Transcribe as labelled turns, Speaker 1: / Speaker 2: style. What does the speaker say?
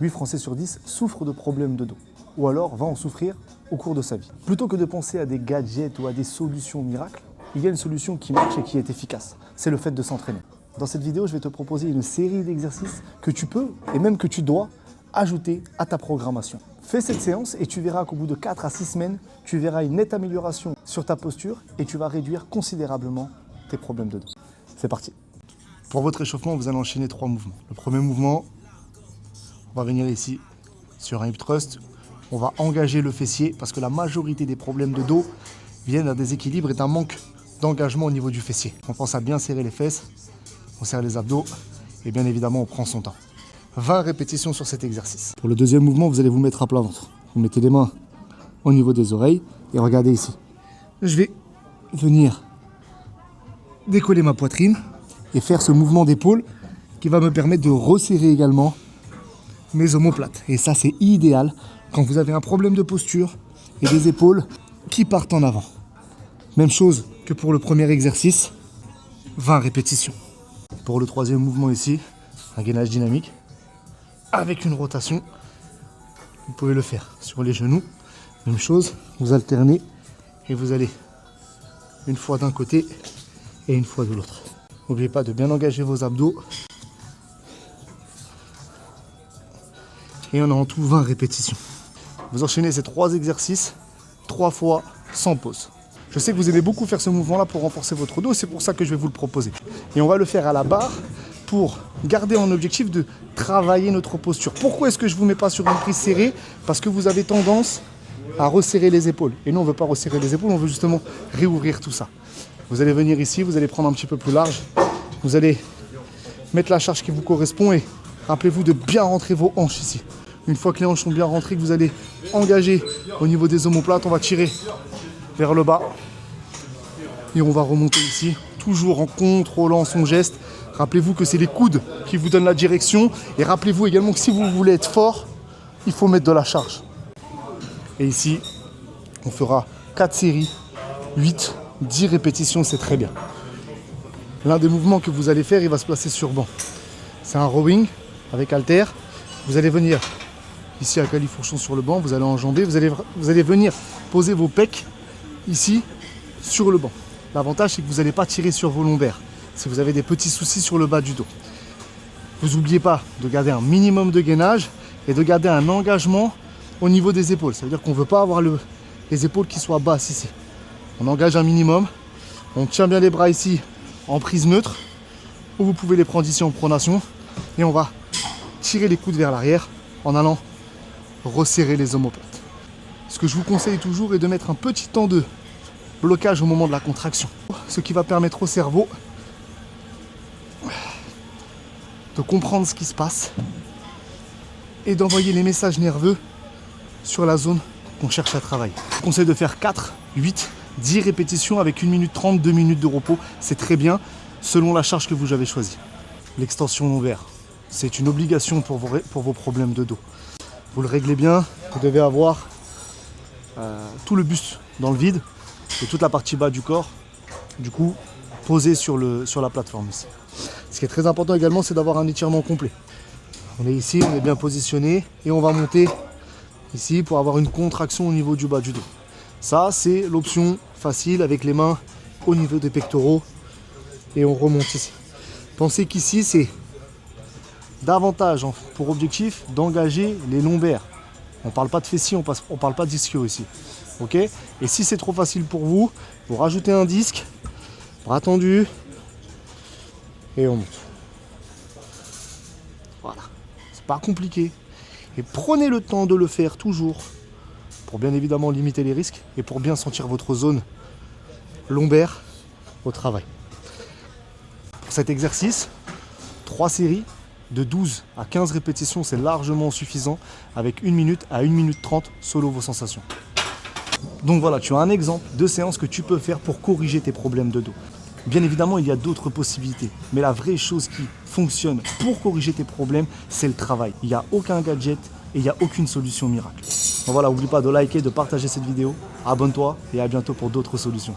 Speaker 1: 8 Français sur 10 souffrent de problèmes de dos, ou alors va en souffrir au cours de sa vie. Plutôt que de penser à des gadgets ou à des solutions miracles, il y a une solution qui marche et qui est efficace. C'est le fait de s'entraîner. Dans cette vidéo, je vais te proposer une série d'exercices que tu peux, et même que tu dois, ajouter à ta programmation. Fais cette séance et tu verras qu'au bout de 4 à 6 semaines, tu verras une nette amélioration sur ta posture et tu vas réduire considérablement tes problèmes de dos. C'est parti. Pour votre échauffement, vous allez enchaîner 3 mouvements. Le premier mouvement, on va venir ici sur un hip thrust. On va engager le fessier parce que la majorité des problèmes de dos viennent d'un déséquilibre et d'un manque d'engagement au niveau du fessier. On pense à bien serrer les fesses, on serre les abdos et bien évidemment on prend son temps. 20 répétitions sur cet exercice. Pour le deuxième mouvement, vous allez vous mettre à plat ventre. Vous mettez les mains au niveau des oreilles et regardez ici. Je vais venir décoller ma poitrine et faire ce mouvement d'épaule qui va me permettre de resserrer également mes omoplates. Et ça, c'est idéal quand vous avez un problème de posture et des épaules qui partent en avant. Même chose que pour le premier exercice, 20 répétitions. Pour le troisième mouvement ici, un gainage dynamique avec une rotation. Vous pouvez le faire sur les genoux. Même chose, vous alternez et vous allez une fois d'un côté et une fois de l'autre. N'oubliez pas de bien engager vos abdos. Et on a en tout 20 répétitions. Vous enchaînez ces 3 exercices 3 fois sans pause. Je sais que vous aimez beaucoup faire ce mouvement-là pour renforcer votre dos, c'est pour ça que je vais vous le proposer. Et on va le faire à la barre pour garder en objectif de travailler notre posture. Pourquoi est-ce que je ne vous mets pas sur une prise serrée? Parce que vous avez tendance à resserrer les épaules. Et nous, on ne veut pas resserrer les épaules, on veut justement réouvrir tout ça. Vous allez venir ici, vous allez prendre un petit peu plus large. Vous allez mettre la charge qui vous correspond et rappelez-vous de bien rentrer vos hanches ici. Une fois que les hanches sont bien rentrées, que vous allez engager au niveau des omoplates, on va tirer vers le bas. Et on va remonter ici, toujours en contrôlant son geste. Rappelez-vous que c'est les coudes qui vous donnent la direction. Et rappelez-vous également que si vous voulez être fort, il faut mettre de la charge. Et ici, on fera 4 séries, 8, 10 répétitions, c'est très bien. L'un des mouvements que vous allez faire, il va se placer sur banc. C'est un rowing avec haltère. Vous allez venir ici à califourchon sur le banc, vous allez enjamber, vous allez venir poser vos pecs ici sur le banc. L'avantage, c'est que vous n'allez pas tirer sur vos lombaires si vous avez des petits soucis sur le bas du dos. Vous n'oubliez pas de garder un minimum de gainage et de garder un engagement au niveau des épaules. Ça veut dire qu'on ne veut pas avoir les épaules qui soient basses ici. On engage un minimum, on tient bien les bras ici en prise neutre, ou vous pouvez les prendre ici en pronation, et on va tirer les coudes vers l'arrière en allant resserrer les omoplates. Ce que je vous conseille toujours est de mettre un petit temps de blocage au moment de la contraction, ce qui va permettre au cerveau de comprendre ce qui se passe et d'envoyer les messages nerveux sur la zone qu'on cherche à travailler. Je vous conseille de faire 4, 8, 10 répétitions avec 1 minute 30, 2 minutes de repos. C'est très bien selon la charge que vous avez choisie. L'extension lombaire, c'est une obligation pour vos problèmes de dos. Vous le réglez bien, vous devez avoir tout le buste dans le vide et toute la partie bas du corps, du coup, posée sur la plateforme ici. Ce qui est très important également, c'est d'avoir un étirement complet. On est ici, on est bien positionné et on va monter ici pour avoir une contraction au niveau du bas du dos. Ça, c'est l'option facile avec les mains au niveau des pectoraux et on remonte ici. Pensez qu'ici, c'est davantage pour objectif d'engager les lombaires. On ne parle pas de fessiers, on ne parle pas d'ischio ici. Ok? Et si c'est trop facile pour vous, vous rajoutez un disque, bras tendu, et on monte. Voilà. C'est pas compliqué. Et prenez le temps de le faire toujours pour bien évidemment limiter les risques et pour bien sentir votre zone lombaire au travail. Pour cet exercice, 3 séries de 12 à 15 répétitions, c'est largement suffisant avec 1 minute à 1 minute 30 selon vos sensations. Donc voilà, tu as un exemple de séance que tu peux faire pour corriger tes problèmes de dos. Bien évidemment, il y a d'autres possibilités, mais la vraie chose qui fonctionne pour corriger tes problèmes, c'est le travail. Il n'y a aucun gadget et il n'y a aucune solution miracle. Donc voilà, n'oublie pas de liker, de partager cette vidéo, abonne-toi et à bientôt pour d'autres solutions.